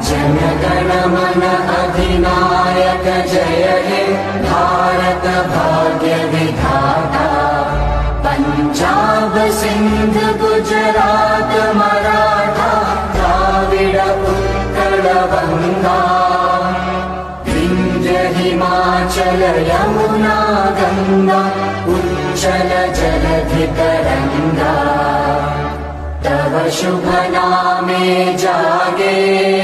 जनगण मन अधिनायक जय हे भारत भाग्य विधाता। पंजाब सिंध गुजरात मराठा द्राविड उत्कल बंगा। विंध्य हिमाचल यमुना गंगा उच्चल जलधि तरंगा। तव शुभ नामे जागे